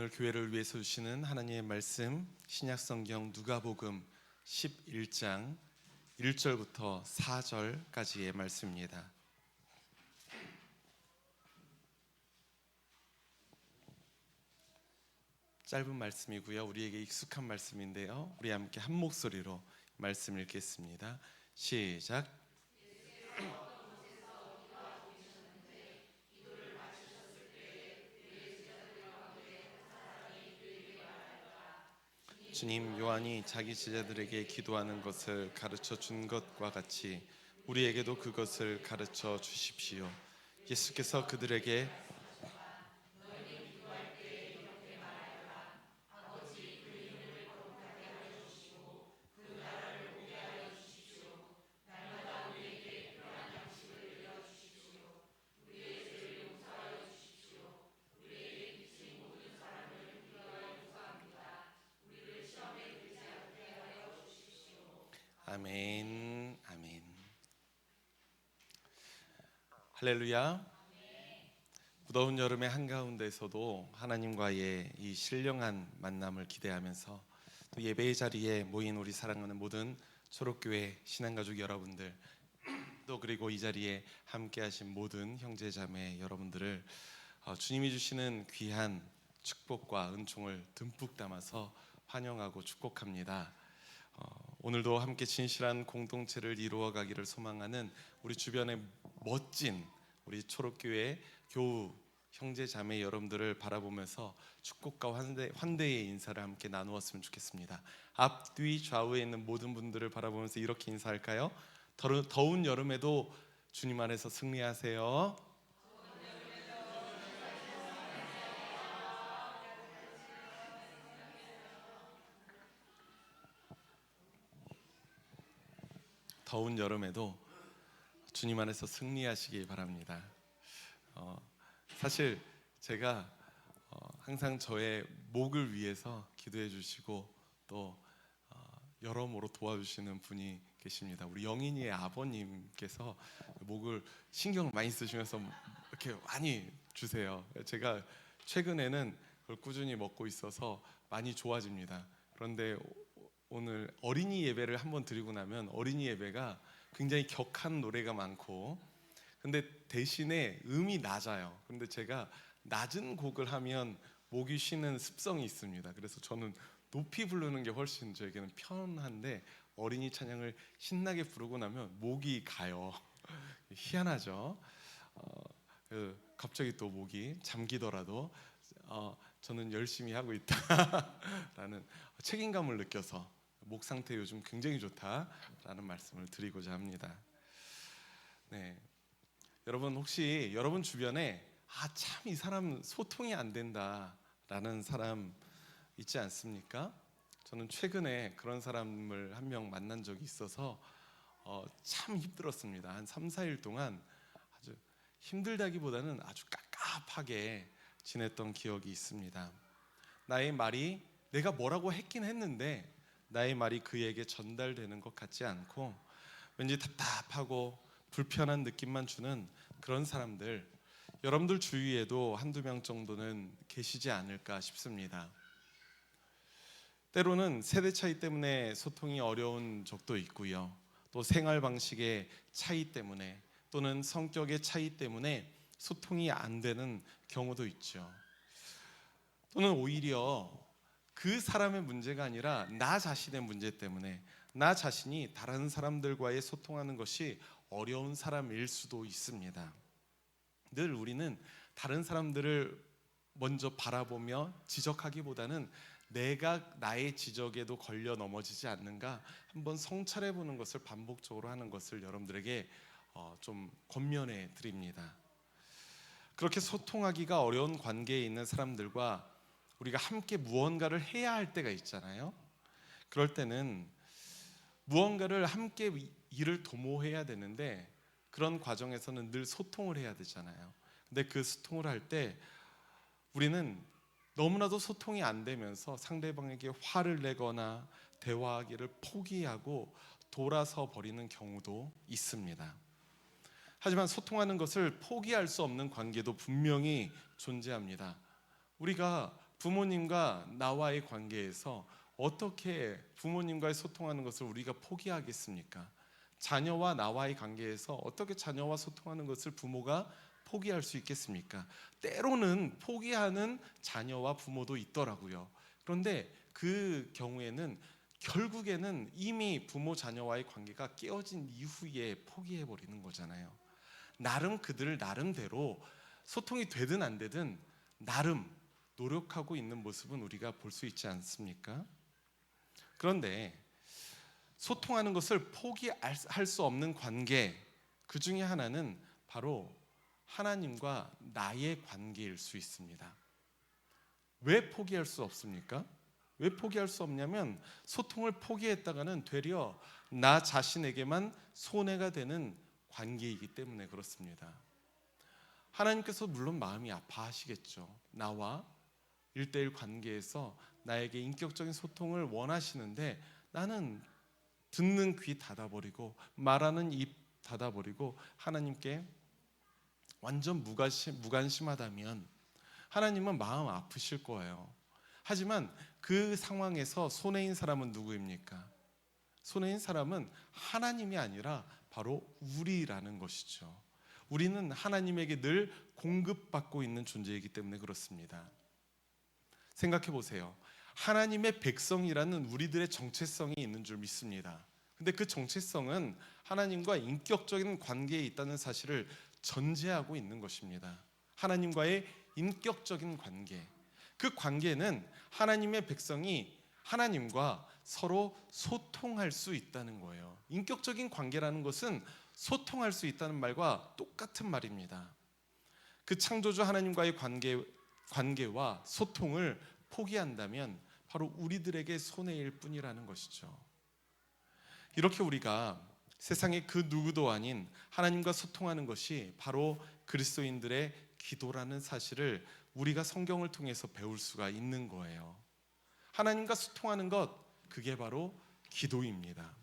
오늘 교회를 위해서 주시는 하나님의 말씀, 신약성경 누가복음 11장 1절부터 4절까지의 말씀입니다. 짧은 말씀이고요, 우리에게 익숙한 말씀인데요, 우리 함께 한 목소리로 말씀 읽겠습니다. 시작. 주님, 요한이 자기 제자들에게 기도하는 것을 가르쳐 준 것과 같이 우리에게도 그것을 가르쳐 주십시오. 예수께서 그들에게 아멘, 아멘. 할렐루야. 무더운 여름의 한가운데서도 하나님과의 이 신령한 만남을 기대하면서 또 예배의 자리에 모인 우리 사랑하는 모든 초록교회 신앙가족 여러분들, 또 그리고 이 자리에 함께하신 모든 형제자매 여러분들을 주님이 주시는 귀한 축복과 은총을 듬뿍 담아서 환영하고 축복합니다. 오늘도 함께 진실한 공동체를 이루어가기를 소망하는 우리 주변의 멋진 우리 초록교회 교우 형제 자매 여러분들을 바라보면서 축복과 환대의 인사를 함께 나누었으면 좋겠습니다. 앞뒤 좌우에 있는 모든 분들을 바라보면서 이렇게 인사할까요? 더운 여름에도 주님 안에서 승리하세요. 더운 여름에도 주님 안에서 승리하시기 바랍니다. 사실 제가 항상 저의 목을 위해서 기도해 주시고 또 여러모로 도와주시는 분이 계십니다. 우리 영인이의 아버님께서 목을 신경을 많이 쓰시면서 이렇게 많이 주세요. 제가 최근에는 그걸 꾸준히 먹고 있어서 많이 좋아집니다. 그런데 오늘 어린이 예배를 한번 드리고 나면 어린이 예배가 굉장히 격한 노래가 많고, 근데 대신에 음이 낮아요. 근데 제가 낮은 곡을 하면 목이 쉬는 습성이 있습니다. 그래서 저는 높이 부르는 게 훨씬 저에게는 편한데 어린이 찬양을 신나게 부르고 나면 목이 가요. 희한하죠. 갑자기 또 목이 잠기더라도 저는 열심히 하고 있다라는 책임감을 느껴서 목 상태 요즘 굉장히 좋다라는 말씀을 드리고자 합니다. 네, 여러분 혹시 여러분 주변에 참 이 사람 소통이 안 된다라는 사람 있지 않습니까? 저는 최근에 그런 사람을 한 명 만난 적이 있어서 참 힘들었습니다. 한 3, 4일 동안 아주 힘들다기보다는 아주 깝깝하게 지냈던 기억이 있습니다. 나의 말이 내가 뭐라고 했긴 했는데 나의 말이 그에게 전달되는 것 같지 않고 왠지 답답하고 불편한 느낌만 주는 그런 사람들, 여러분들 주위에도 한두 명 정도는 계시지 않을까 싶습니다. 때로는 세대 차이 때문에 소통이 어려운 적도 있고요, 또 생활 방식의 차이 때문에 또는 성격의 차이 때문에 소통이 안 되는 경우도 있죠. 또는 오히려 그 사람의 문제가 아니라 나 자신의 문제 때문에 나 자신이 다른 사람들과의 소통하는 것이 어려운 사람일 수도 있습니다. 늘 우리는 다른 사람들을 먼저 바라보며 지적하기보다는 내가 나의 지적에도 걸려 넘어지지 않는가 한번 성찰해 보는 것을 반복적으로 하는 것을 여러분들에게 좀 권면해 드립니다. 그렇게 소통하기가 어려운 관계에 있는 사람들과 우리가 함께 무언가를 해야 할 때가 있잖아요. 그럴 때는 무언가를 함께 일을 도모해야 되는데 그런 과정에서는 늘 소통을 해야 되잖아요. 근데 그 소통을 할 때 우리는 너무나도 소통이 안 되면서 상대방에게 화를 내거나 대화하기를 포기하고 돌아서 버리는 경우도 있습니다. 하지만 소통하는 것을 포기할 수 없는 관계도 분명히 존재합니다. 우리가 부모님과 나와의 관계에서 어떻게 부모님과의 소통하는 것을 우리가 포기하겠습니까? 자녀와 나와의 관계에서 어떻게 자녀와 소통하는 것을 부모가 포기할 수 있겠습니까? 때로는 포기하는 자녀와 부모도 있더라고요. 그런데 그 경우에는 결국에는 이미 부모 자녀와의 관계가 깨어진 이후에 포기해 버리는 거잖아요. 그들 나름대로 소통이 되든 안 되든 나름 노력하고 있는 모습은 우리가 볼 수 있지 않습니까? 그런데 소통하는 것을 포기할 수 없는 관계, 그 중에 하나는 바로 하나님과 나의 관계일 수 있습니다. 왜 포기할 수 없습니까? 왜 포기할 수 없냐면 소통을 포기했다가는 되려 나 자신에게만 손해가 되는 관계이기 때문에 그렇습니다. 하나님께서 물론 마음이 아파하시겠죠. 나와 1대1 관계에서 나에게 인격적인 소통을 원하시는데 나는 듣는 귀 닫아버리고 말하는 입 닫아버리고 하나님께 완전 무관심하다면 하나님은 마음 아프실 거예요. 하지만 그 상황에서 손해인 사람은 누구입니까? 손해인 사람은 하나님이 아니라 바로 우리라는 것이죠. 우리는 하나님에게 늘 공급받고 있는 존재이기 때문에 그렇습니다. 생각해 보세요. 하나님의 백성이라는 우리들의 정체성이 있는 줄 믿습니다. 근데 그 정체성은 하나님과 인격적인 관계에 있다는 사실을 전제하고 있는 것입니다. 하나님과의 인격적인 관계. 그 관계는 하나님의 백성이 하나님과 서로 소통할 수 있다는 거예요. 인격적인 관계라는 것은 소통할 수 있다는 말과 똑같은 말입니다. 그 창조주 하나님과의 관계와 소통을 포기한다면 바로 우리들에게 손해일 뿐이라는 것이죠. 이렇게 우리가 세상의 그 누구도 아닌 하나님과 소통하는 것이 바로 그리스도인들의 기도라는 사실을 우리가 성경을 통해서 배울 수가 있는 거예요. 하나님과 소통하는 것, 그게 바로 기도입니다.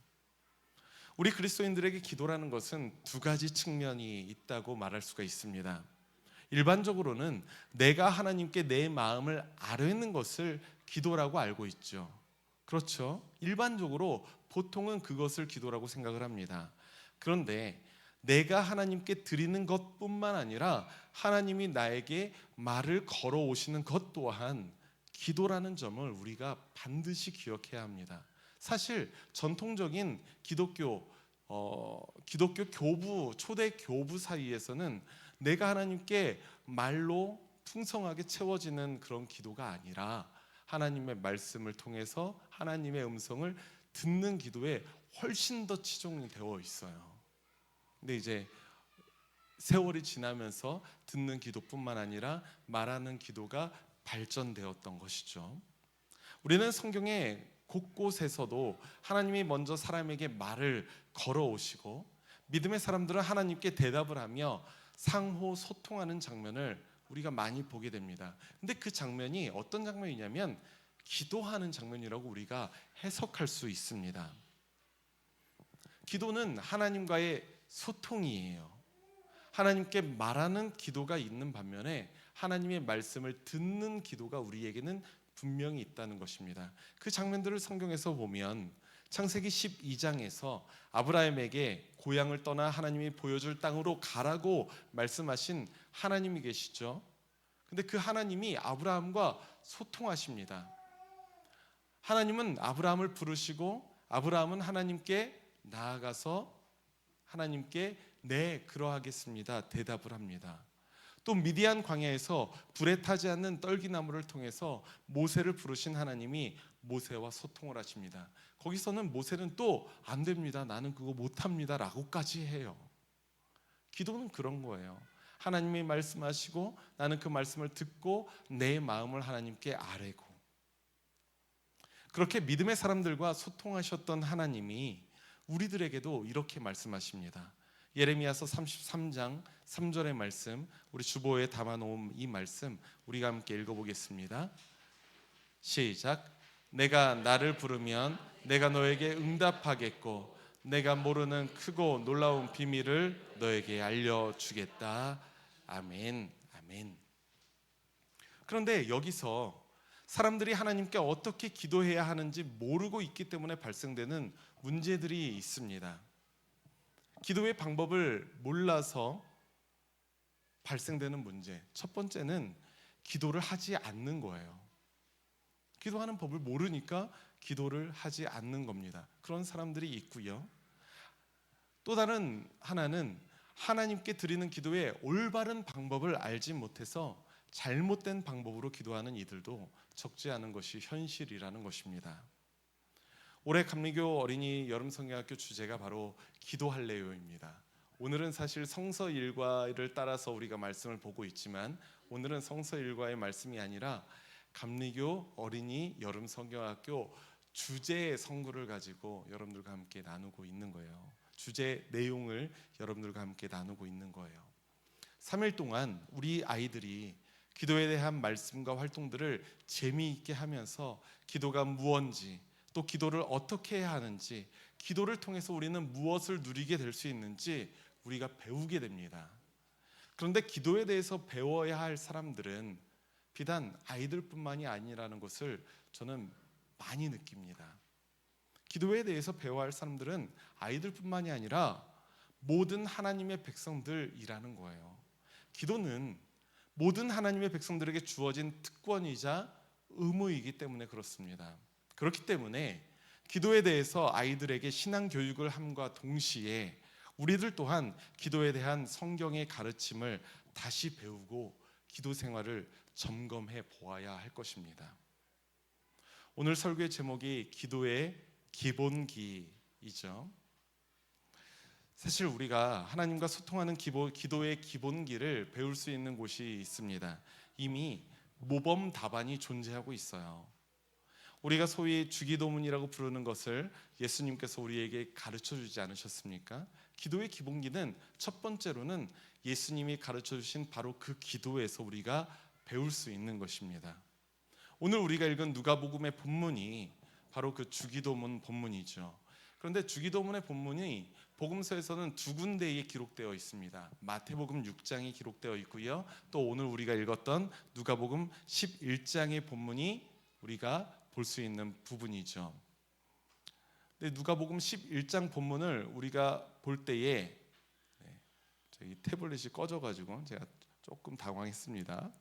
우리 그리스도인들에게 기도라는 것은 두 가지 측면이 있다고 말할 수가 있습니다. 일반적으로는 내가 하나님께 내 마음을 아뢰는 것을 기도라고 알고 있죠. 그렇죠? 일반적으로 보통은 그것을 기도라고 생각을 합니다. 그런데 내가 하나님께 드리는 것뿐만 아니라 하나님이 나에게 말을 걸어오시는 것 또한 기도라는 점을 우리가 반드시 기억해야 합니다. 사실 전통적인 기독교 교부, 초대 교부 사이에서는 내가 하나님께 말로 풍성하게 채워지는 그런 기도가 아니라 하나님의 말씀을 통해서 하나님의 음성을 듣는 기도에 훨씬 더 치중이 되어 있어요. 근데 이제 세월이 지나면서 듣는 기도뿐만 아니라 말하는 기도가 발전되었던 것이죠. 우리는 성경의 곳곳에서도 하나님이 먼저 사람에게 말을 걸어오시고 믿음의 사람들은 하나님께 대답을 하며 상호 소통하는 장면을 우리가 많이 보게 됩니다. 근데 그 장면이 어떤 장면이냐면 기도하는 장면이라고 우리가 해석할 수 있습니다. 기도는 하나님과의 소통이에요. 하나님께 말하는 기도가 있는 반면에 하나님의 말씀을 듣는 기도가 우리에게는 분명히 있다는 것입니다. 그 장면들을 성경에서 보면 창세기 12장에서 아브라함에게 고향을 떠나 하나님이 보여줄 땅으로 가라고 말씀하신 하나님이 계시죠. 근데 그 하나님이 아브라함과 소통하십니다. 하나님은 아브라함을 부르시고 아브라함은 하나님께 나아가서 하나님께 네, 그러하겠습니다 대답을 합니다. 또 미디안 광야에서 불에 타지 않는 떨기나무를 통해서 모세를 부르신 하나님이 모세와 소통을 하십니다. 거기서는 모세는 또 안 됩니다, 나는 그거 못합니다 라고까지 해요. 기도는 그런 거예요. 하나님이 말씀하시고 나는 그 말씀을 듣고 내 마음을 하나님께 아뢰고, 그렇게 믿음의 사람들과 소통하셨던 하나님이 우리들에게도 이렇게 말씀하십니다. 예레미야서 33장 3절의 말씀, 우리 주보에 담아놓은 이 말씀 우리가 함께 읽어보겠습니다. 시작. 내가 나를 부르면 내가 너에게 응답하겠고 내가 모르는 크고 놀라운 비밀을 너에게 알려주겠다. 아멘. 아멘. 그런데 여기서 사람들이 하나님께 어떻게 기도해야 하는지 모르고 있기 때문에 발생되는 문제들이 있습니다. 기도의 방법을 몰라서 발생되는 문제, 첫 번째는 기도를 하지 않는 거예요. 기도하는 법을 모르니까 기도를 하지 않는 겁니다. 그런 사람들이 있고요. 또 다른 하나는 하나님께 드리는 기도의 올바른 방법을 알지 못해서 잘못된 방법으로 기도하는 이들도 적지 않은 것이 현실이라는 것입니다. 올해 감리교 어린이 여름성경학교 주제가 바로 기도할래요입니다. 오늘은 사실 성서 일과를 따라서 우리가 말씀을 보고 있지만 오늘은 성서 일과의 말씀이 아니라 감리교 어린이 여름성경학교 주제의 성구를 가지고 여러분들과 함께 나누고 있는 거예요. 주제 내용을 여러분들과 함께 나누고 있는 거예요. 3일 동안 우리 아이들이 기도에 대한 말씀과 활동들을 재미있게 하면서 기도가 무엇인지, 또 기도를 어떻게 해야 하는지, 기도를 통해서 우리는 무엇을 누리게 될 수 있는지 우리가 배우게 됩니다. 그런데 기도에 대해서 배워야 할 사람들은 비단 아이들뿐만이 아니라는 것을 저는 많이 느낍니다. 기도에 대해서 배워야 할 사람들은 아이들뿐만이 아니라 모든 하나님의 백성들이라는 거예요. 기도는 모든 하나님의 백성들에게 주어진 특권이자 의무이기 때문에 그렇습니다. 그렇기 때문에 기도에 대해서 아이들에게 신앙 교육을 함과 동시에 우리들 또한 기도에 대한 성경의 가르침을 다시 배우고 기도 생활을 점검해 보아야 할 것입니다. 오늘 설교의 제목이 기도의 기본기이죠. 사실 우리가 하나님과 소통하는 기도의 기본기를 배울 수 있는 곳이 있습니다. 이미 모범 답안이 존재하고 있어요. 우리가 소위 주기도문이라고 부르는 것을 예수님께서 우리에게 가르쳐 주지 않으셨습니까? 기도의 기본기는 첫 번째로는 예수님이 가르쳐 주신 바로 그 기도에서 우리가 배울 수 있는 것입니다. 오늘 우리가 읽은 누가복음의 본문이 바로 그 주기도문 본문이죠. 그런데 주기도문의 본문이 복음서에서는 두 군데에 기록되어 있습니다. 마태복음 6장이 기록되어 있고요. 또 오늘 우리가 읽었던 누가복음 11장의 본문이 우리가 볼 수 있는 부분이죠. 근데 누가복음 11장 본문을 우리가 볼 때에 저희 태블릿이 꺼져가지고 제가 조금 당황했습니다.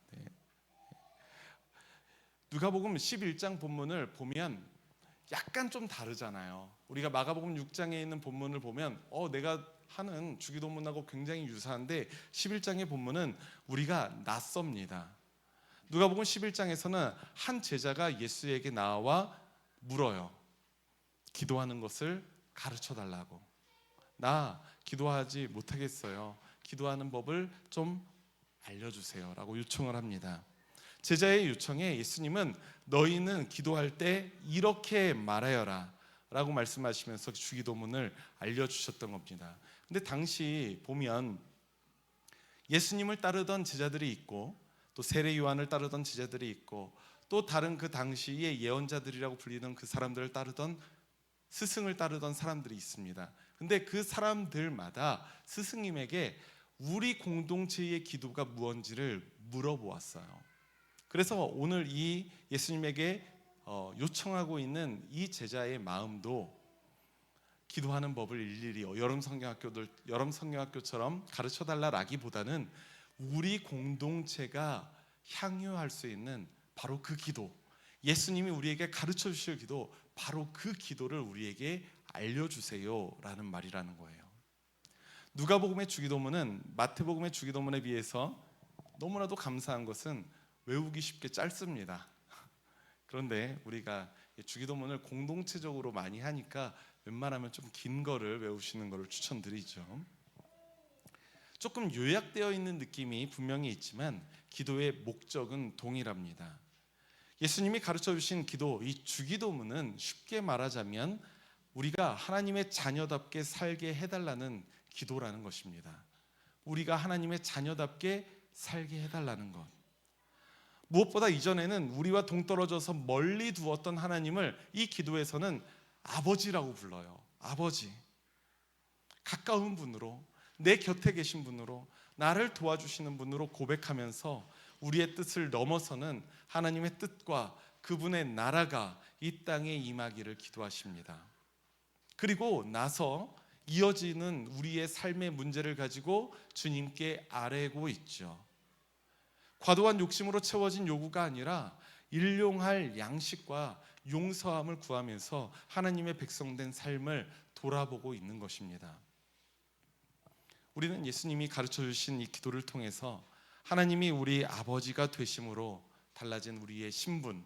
누가복음 11장 본문을 보면 약간 좀 다르잖아요. 우리가 마가복음 6장에 있는 본문을 보면 내가 하는 주기도문하고 굉장히 유사한데 11장의 본문은 우리가 낯섭니다. 누가복음 11장에서는 한 제자가 예수에게 나와 물어요. 기도하는 것을 가르쳐 달라고. 나 기도하지 못하겠어요. 기도하는 법을 좀 알려주세요 라고 요청을 합니다. 제자의 요청에 예수님은 너희는 기도할 때 이렇게 말하여라 라고 말씀하시면서 주기도문을 알려주셨던 겁니다. 근데 당시 보면 예수님을 따르던 제자들이 있고 또 세례 요한을 따르던 제자들이 있고 또 다른 그 당시의 예언자들이라고 불리는 그 사람들을 따르던 스승을 따르던 사람들이 있습니다. 근데 그 사람들마다 스승님에게 우리 공동체의 기도가 무엇인지를 물어보았어요. 그래서 오늘 이 예수님에게 요청하고 있는 이 제자의 마음도 기도하는 법을 일일이 여름 성경학교처럼 가르쳐 달라라기보다는 우리 공동체가 향유할 수 있는 바로 그 기도, 예수님이 우리에게 가르쳐 주실 기도, 바로 그 기도를 우리에게 알려주세요라는 말이라는 거예요. 누가복음의 주기도문은 마태복음의 주기도문에 비해서 너무나도 감사한 것은 외우기 쉽게 짧습니다. 그런데 우리가 주기도문을 공동체적으로 많이 하니까 웬만하면 좀 긴 거를 외우시는 것을 추천드리죠. 조금 요약되어 있는 느낌이 분명히 있지만 기도의 목적은 동일합니다. 예수님이 가르쳐 주신 기도, 이 주기도문은 쉽게 말하자면 우리가 하나님의 자녀답게 살게 해달라는 기도라는 것입니다. 우리가 하나님의 자녀답게 살게 해달라는 것. 무엇보다 이전에는 우리와 동떨어져서 멀리 두었던 하나님을 이 기도에서는 아버지라고 불러요. 아버지. 가까운 분으로, 내 곁에 계신 분으로, 나를 도와주시는 분으로 고백하면서 우리의 뜻을 넘어서는 하나님의 뜻과 그분의 나라가 이 땅에 임하기를 기도하십니다. 그리고 나서 이어지는 우리의 삶의 문제를 가지고 주님께 아뢰고 있죠. 과도한 욕심으로 채워진 요구가 아니라 일용할 양식과 용서함을 구하면서 하나님의 백성된 삶을 돌아보고 있는 것입니다. 우리는 예수님이 가르쳐 주신 이 기도를 통해서 하나님이 우리 아버지가 되심으로 달라진 우리의 신분,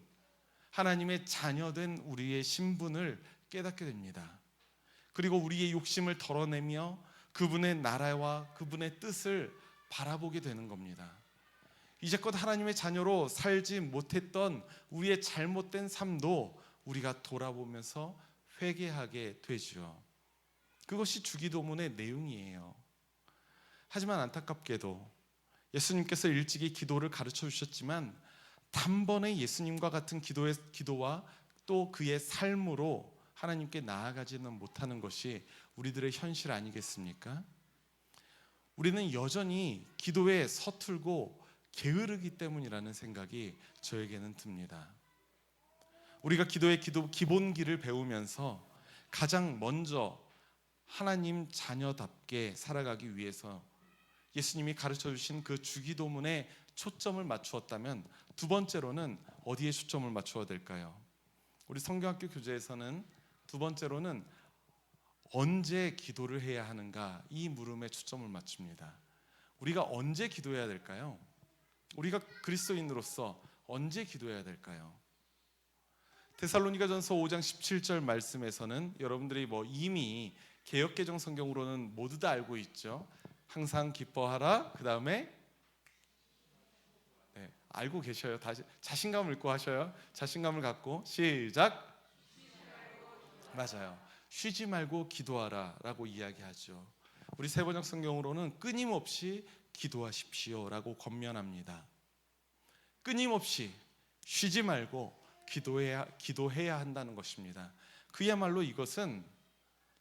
하나님의 자녀된 우리의 신분을 깨닫게 됩니다. 그리고 우리의 욕심을 덜어내며 그분의 나라와 그분의 뜻을 바라보게 되는 겁니다. 이제껏 하나님의 자녀로 살지 못했던 우리의 잘못된 삶도 우리가 돌아보면서 회개하게 되죠. 그것이 주기도문의 내용이에요. 하지만 안타깝게도 예수님께서 일찍이 기도를 가르쳐 주셨지만 단번에 예수님과 같은 기도와 또 그의 삶으로 하나님께 나아가지는 못하는 것이 우리들의 현실 아니겠습니까? 우리는 여전히 기도에 서툴고 게으르기 때문이라는 생각이 저에게는 듭니다. 우리가 기도의 기본기를 배우면서 가장 먼저 하나님 자녀답게 살아가기 위해서 예수님이 가르쳐 주신 그 주기도문에 초점을 맞추었다면 두 번째로는 어디에 초점을 맞춰야 될까요? 우리 성경학교 교재에서는 두 번째로는 언제 기도를 해야 하는가 이 물음에 초점을 맞춥니다. 우리가 언제 기도해야 될까요? 우리가 그리스도인으로서 언제 기도해야 될까요? 데살로니가전서 5장 17절 말씀에서는 여러분들이 이미 개역개정 성경으로는 모두 다 알고 있죠. 항상 기뻐하라. 그 다음에 알고 계셔요. 다시 자신감을 잃고 하셔요. 자신감을 갖고 시작. 맞아요. 쉬지 말고 기도하라 라고 이야기하죠. 우리 세번역 성경으로는 끊임없이 기도하십시오 라고 권면합니다. 끊임없이 쉬지 말고 기도해야 한다는 것입니다. 그야말로 이것은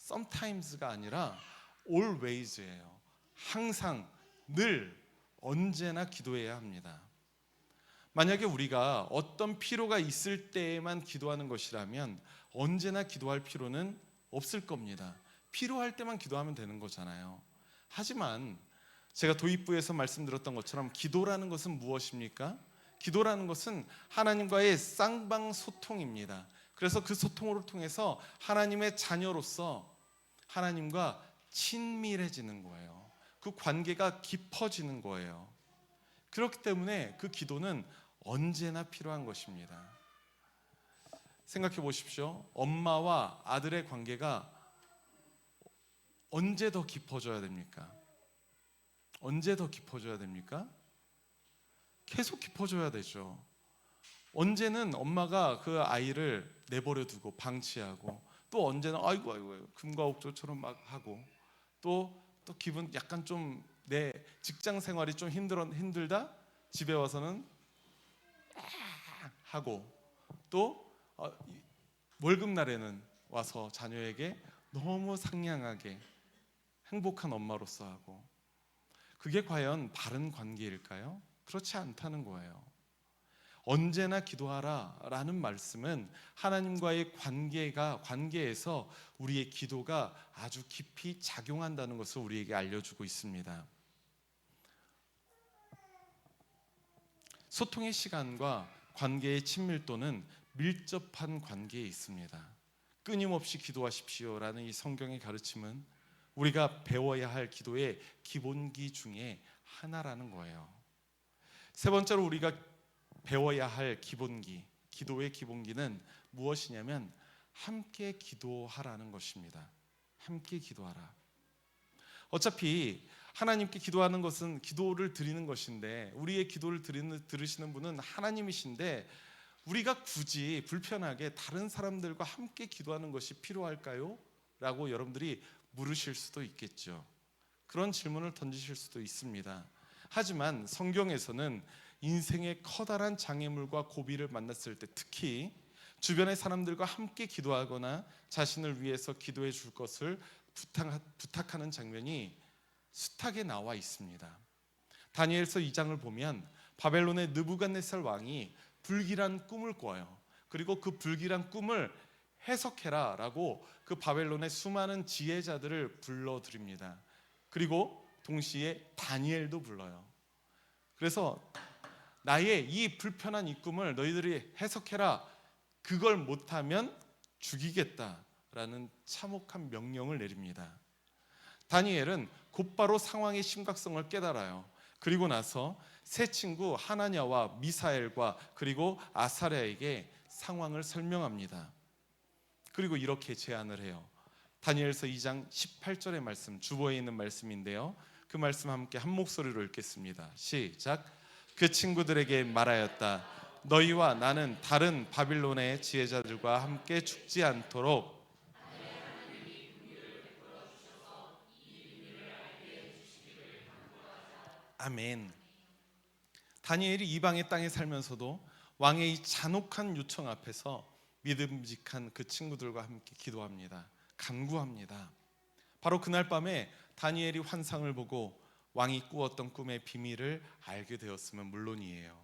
sometimes가 아니라 always예요. 항상, 늘, 언제나 기도해야 합니다. 만약에 우리가 어떤 필요가 있을 때에만 기도하는 것이라면 언제나 기도할 필요는 없을 겁니다. 필요할 때만 기도하면 되는 거잖아요. 하지만 제가 도입부에서 말씀드렸던 것처럼 기도라는 것은 무엇입니까? 기도라는 것은 하나님과의 쌍방 소통입니다. 그래서 그 소통을 통해서 하나님의 자녀로서 하나님과 친밀해지는 거예요. 그 관계가 깊어지는 거예요. 그렇기 때문에 그 기도는 언제나 필요한 것입니다. 생각해 보십시오. 엄마와 아들의 관계가 언제 더 깊어져야 됩니까? 언제 더 깊어져야 됩니까? 계속 깊어져야 되죠. 언제는 엄마가 그 아이를 내버려 두고 방치하고 또 언제는 아이고 금과 옥조처럼 막 하고 또 기분 약간 좀 내 직장 생활이 좀 힘들다 집에 와서는 하고 또 월급 날에는 와서 자녀에게 너무 상냥하게 행복한 엄마로서 하고 그게 과연 바른 관계일까요? 그렇지 않다는 거예요. 언제나 기도하라라는 말씀은 하나님과의 관계에서 우리의 기도가 아주 깊이 작용한다는 것을 우리에게 알려주고 있습니다. 소통의 시간과 관계의 친밀도는 밀접한 관계에 있습니다. 끊임없이 기도하십시오라는 이 성경의 가르침은 우리가 배워야 할 기도의 기본기 중에 하나라는 거예요. 세 번째로 우리가 배워야 할 기도의 기본기는 무엇이냐면 함께 기도하라는 것입니다. 함께 기도하라. 어차피 하나님께 기도하는 것은 기도를 드리는 것인데 우리의 기도를 들으시는 분은 하나님이신데 우리가 굳이 불편하게 다른 사람들과 함께 기도하는 것이 필요할까요? 라고 여러분들이 물으실 수도 있겠죠. 그런 질문을 던지실 수도 있습니다. 하지만 성경에서는 인생의 커다란 장애물과 고비를 만났을 때 특히 주변의 사람들과 함께 기도하거나 자신을 위해서 기도해 줄 것을 부탁하는 장면이 숱하게 나와 있습니다. 다니엘서 2장을 보면 바벨론의 느부갓네살 왕이 불길한 꿈을 꿔요. 그리고 그 불길한 꿈을 해석해라 라고 그 바벨론의 수많은 지혜자들을 불러드립니다. 그리고 동시에 다니엘도 불러요. 그래서 나의 이 불편한 이 꿈을 너희들이 해석해라, 그걸 못하면 죽이겠다라는 참혹한 명령을 내립니다. 다니엘은 곧바로 상황의 심각성을 깨달아요. 그리고 나서 세 친구 하나냐와 미사엘과 그리고 아사랴에게 상황을 설명합니다. 그리고 이렇게 제안을 해요. 다니엘서 2장 18절의 말씀, 주보에 있는 말씀인데요, 그 말씀 함께 한 목소리로 읽겠습니다. 시작. 그 친구들에게 말하였다. 너희와 나는 다른 바빌론의 지혜자들과 함께 죽지 않도록 아멘. 다니엘이 이방의 땅에 살면서도 왕의 이 잔혹한 요청 앞에서 믿음직한 그 친구들과 함께 기도합니다. 간구합니다. 바로 그날 밤에 다니엘이 환상을 보고 왕이 꾸었던 꿈의 비밀을 알게 되었으면 물론이에요.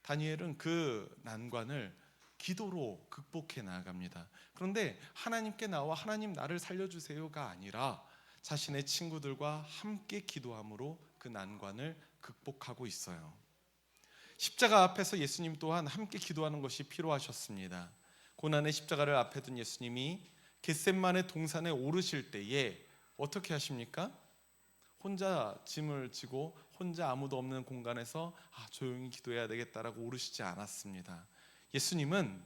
다니엘은 그 난관을 기도로 극복해 나아갑니다. 그런데 하나님께 나와 하나님 나를 살려주세요가 아니라 자신의 친구들과 함께 기도함으로 그 난관을 극복하고 있어요. 십자가 앞에서 예수님 또한 함께 기도하는 것이 필요하셨습니다. 고난의 십자가를 앞에 둔 예수님이 겟셋마네 동산에 오르실 때에 어떻게 하십니까? 혼자 짐을 지고 혼자 아무도 없는 공간에서 조용히 기도해야 되겠다라고 오르시지 않았습니다. 예수님은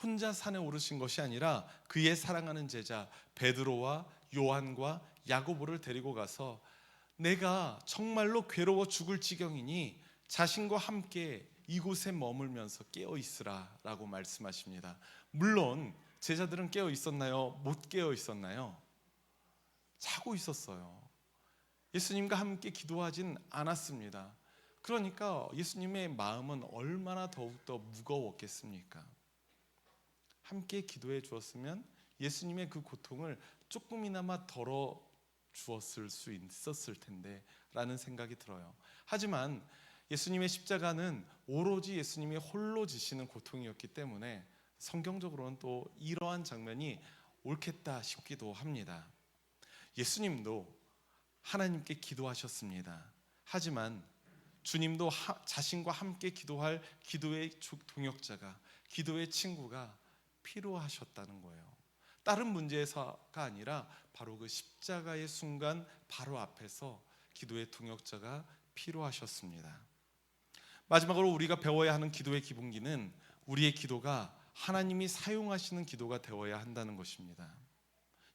혼자 산에 오르신 것이 아니라 그의 사랑하는 제자 베드로와 요한과 야고보를 데리고 가서 내가 정말로 괴로워 죽을 지경이니 자신과 함께 이곳에 머물면서 깨어 있으라 라고 말씀하십니다. 물론 제자들은 깨어 있었나요? 못 깨어 있었나요? 자고 있었어요. 예수님과 함께 기도하진 않았습니다. 그러니까 예수님의 마음은 얼마나 더욱더 무거웠겠습니까? 함께 기도해 주었으면 예수님의 그 고통을 조금이나마 덜어 주었을 수 있었을 텐데 라는 생각이 들어요. 하지만 예수님의 십자가는 오로지 예수님이 홀로 지시는 고통이었기 때문에 성경적으로는 또 이러한 장면이 옳겠다 싶기도 합니다. 예수님도 하나님께 기도하셨습니다. 하지만 주님도 자신과 함께 기도할 기도의 동역자가, 기도의 친구가 필요하셨다는 거예요. 다른 문제에서가 아니라 바로 그 십자가의 순간 바로 앞에서 기도의 동역자가 필요하셨습니다. 마지막으로 우리가 배워야 하는 기도의 기본기는 우리의 기도가 하나님이 사용하시는 기도가 되어야 한다는 것입니다.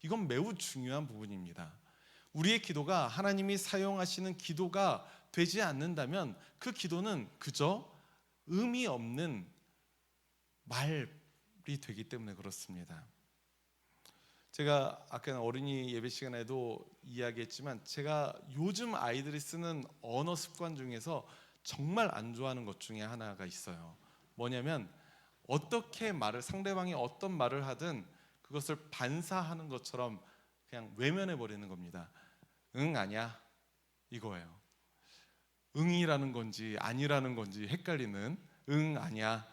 이건 매우 중요한 부분입니다. 우리의 기도가 하나님이 사용하시는 기도가 되지 않는다면 그 기도는 그저 의미 없는 말이 되기 때문에 그렇습니다. 제가 아까 어린이 예배 시간에도 이야기했지만 제가 요즘 아이들이 쓰는 언어 습관 중에서 정말 안 좋아하는 것 중에 하나가 있어요. 뭐냐면 어떻게 말을, 상대방이 어떤 말을 하든 그것을 반사하는 것처럼 그냥 외면해 버리는 겁니다. 응, 아니야, 이거예요. 응이라는 건지 아니라는 건지 헷갈리는 응, 아니야.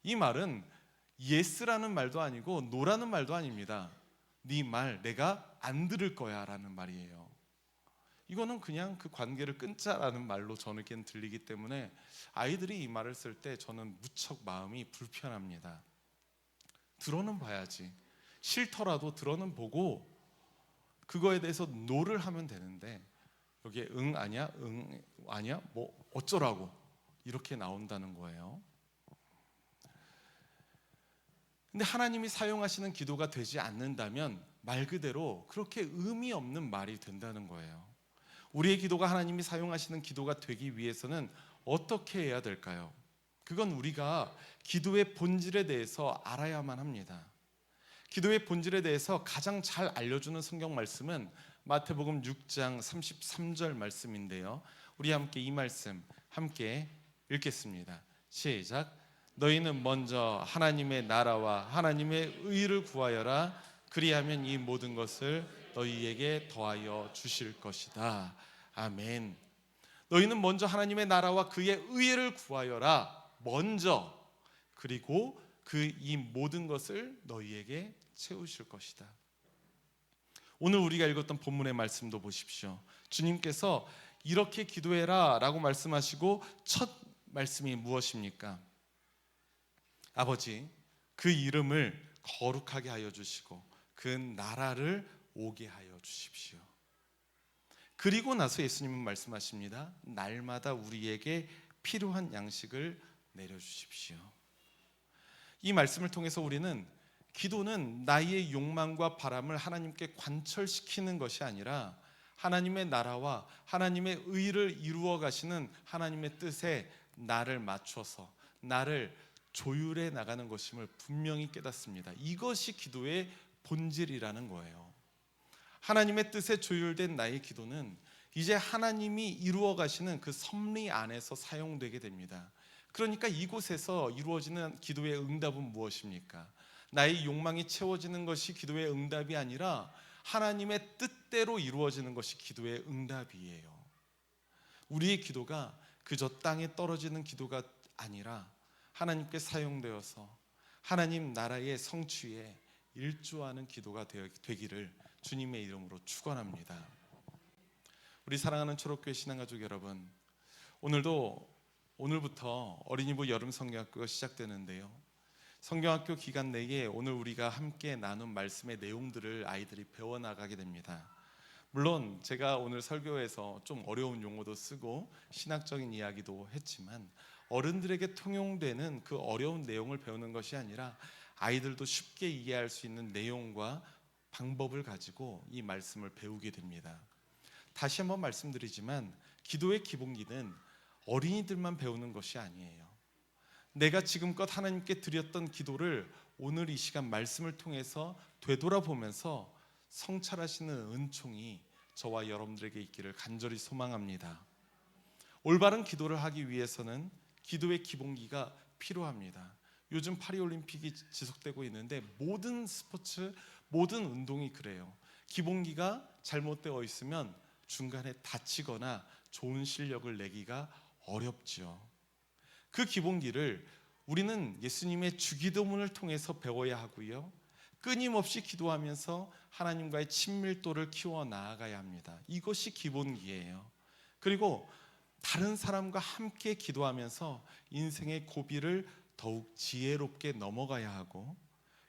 이 말은 yes라는 말도 아니고 no라는 말도 아닙니다. 네 말 내가 안 들을 거야 라는 말이에요. 이거는 그냥 그 관계를 끊자라는 말로 저에겐 들리기 때문에 아이들이 이 말을 쓸 때 저는 무척 마음이 불편합니다. 들어는 봐야지, 싫더라도 들어는 보고 그거에 대해서 no를 하면 되는데 여기에 응 아니야, 응 아니야, 뭐 어쩌라고 이렇게 나온다는 거예요. 근데 하나님이 사용하시는 기도가 되지 않는다면 말 그대로 그렇게 의미 없는 말이 된다는 거예요. 우리의 기도가 하나님이 사용하시는 기도가 되기 위해서는 어떻게 해야 될까요? 그건 우리가 기도의 본질에 대해서 알아야만 합니다. 기도의 본질에 대해서 가장 잘 알려주는 성경 말씀은 마태복음 6장 33절 말씀인데요, 우리 함께 이 말씀 함께 읽겠습니다. 시작. 너희는 먼저 하나님의 나라와 하나님의 의를 구하여라. 그리하면 이 모든 것을 너희에게 더하여 주실 것이다. 아멘. 너희는 먼저 하나님의 나라와 그의 의를 구하여라. 먼저 그리고 이 모든 것을 너희에게 채우실 것이다. 오늘 우리가 읽었던 본문의 말씀도 보십시오. 주님께서 이렇게 기도해라 라고 말씀하시고 첫 말씀이 무엇입니까? 아버지, 그 이름을 거룩하게 하여 주시고 그 나라를 오게 하여 주십시오. 그리고 나서 예수님은 말씀하십니다. 날마다 우리에게 필요한 양식을 내려주십시오. 이 말씀을 통해서 우리는 기도는 나의 욕망과 바람을 하나님께 관철시키는 것이 아니라 하나님의 나라와 하나님의 의를 이루어 가시는 하나님의 뜻에 나를 맞춰서 나를 조율해 나가는 것임을 분명히 깨닫습니다. 이것이 기도의 본질이라는 거예요. 하나님의 뜻에 조율된 나의 기도는 이제 하나님이 이루어 가시는 그 섭리 안에서 사용되게 됩니다. 그러니까 이곳에서 이루어지는 기도의 응답은 무엇입니까? 나의 욕망이 채워지는 것이 기도의 응답이 아니라 하나님의 뜻대로 이루어지는 것이 기도의 응답이에요. 우리의 기도가 그저 땅에 떨어지는 기도가 아니라 하나님께 사용되어서 하나님 나라의 성취에 일조하는 기도가 되기를 주님의 이름으로 축원합니다. 우리 사랑하는 초록교회 신앙가족 여러분, 오늘부터 어린이부 여름 성경학교가 시작되는데요. 성경학교 기간 내에 오늘 우리가 함께 나눈 말씀의 내용들을 아이들이 배워나가게 됩니다. 물론 제가 오늘 설교에서 좀 어려운 용어도 쓰고 신학적인 이야기도 했지만 어른들에게 통용되는 그 어려운 내용을 배우는 것이 아니라 아이들도 쉽게 이해할 수 있는 내용과 방법을 가지고 이 말씀을 배우게 됩니다. 다시 한번 말씀드리지만 기도의 기본기는 어린이들만 배우는 것이 아니에요. 내가 지금껏 하나님께 드렸던 기도를 오늘 이 시간 말씀을 통해서 되돌아보면서 성찰하시는 은총이 저와 여러분들에게 있기를 간절히 소망합니다. 올바른 기도를 하기 위해서는 기도의 기본기가 필요합니다. 요즘 파리올림픽이 지속되고 있는데 모든 스포츠, 모든 운동이 그래요. 기본기가 잘못되어 있으면 중간에 다치거나 좋은 실력을 내기가 어렵죠. 그 기본기를 우리는 예수님의 주기도문을 통해서 배워야 하고요. 끊임없이 기도하면서 하나님과의 친밀도를 키워 나아가야 합니다. 이것이 기본기예요. 그리고 다른 사람과 함께 기도하면서 인생의 고비를 더욱 지혜롭게 넘어가야 하고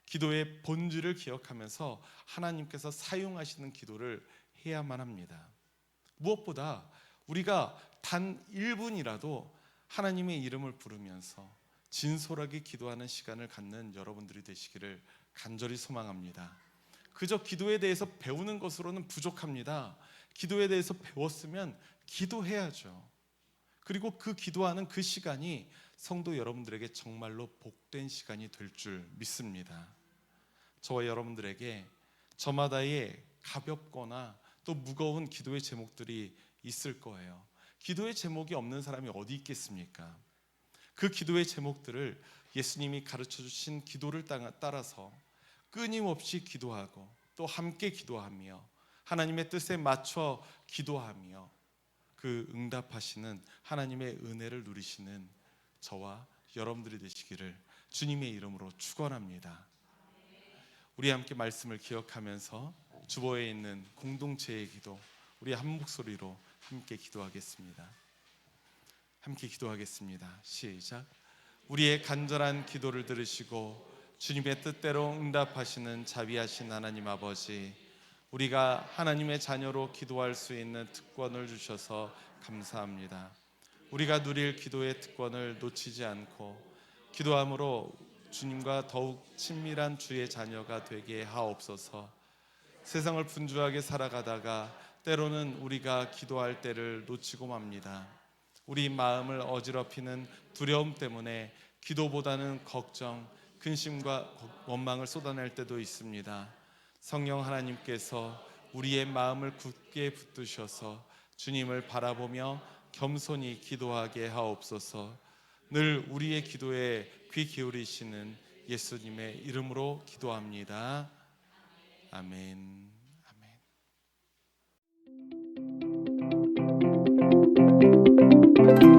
기도의 본질을 기억하면서 하나님께서 사용하시는 기도를 해야만 합니다. 무엇보다 우리가 단 1분이라도 하나님의 이름을 부르면서 진솔하게 기도하는 시간을 갖는 여러분들이 되시기를 간절히 소망합니다. 그저 기도에 대해서 배우는 것으로는 부족합니다. 기도에 대해서 배웠으면 기도해야죠. 그리고 그 기도하는 그 시간이 성도 여러분들에게 정말로 복된 시간이 될 줄 믿습니다. 저와 여러분들에게 저마다의 가볍거나 또 무거운 기도의 제목들이 있을 거예요. 기도의 제목이 없는 사람이 어디 있겠습니까? 그 기도의 제목들을 예수님이 가르쳐 주신 기도를 따라서 끊임없이 기도하고 또 함께 기도하며 하나님의 뜻에 맞춰 기도하며 그 응답하시는 하나님의 은혜를 누리시는 저와 여러분들이 되시기를 주님의 이름으로 축원합니다. 우리 함께 말씀을 기억하면서 주보에 있는 공동체의 기도, 우리 한 목소리로 함께 기도하겠습니다. 함께 기도하겠습니다. 시작. 우리의 간절한 기도를 들으시고 주님의 뜻대로 응답하시는 자비하신 하나님 아버지, 우리가 하나님의 자녀로 기도할 수 있는 특권을 주셔서 감사합니다. 우리가 누릴 기도의 특권을 놓치지 않고 기도함으로 주님과 더욱 친밀한 주의 자녀가 되게 하옵소서. 세상을 분주하게 살아가다가 때로는 우리가 기도할 때를 놓치고 맙니다. 우리 마음을 어지럽히는 두려움 때문에 기도보다는 걱정, 근심과 원망을 쏟아낼 때도 있습니다. 성령 하나님께서 우리의 마음을 굳게 붙드셔서 주님을 바라보며 겸손히 기도하게 하옵소서. 늘 우리의 기도에 귀 기울이시는 예수님의 이름으로 기도합니다. 아멘. 아멘.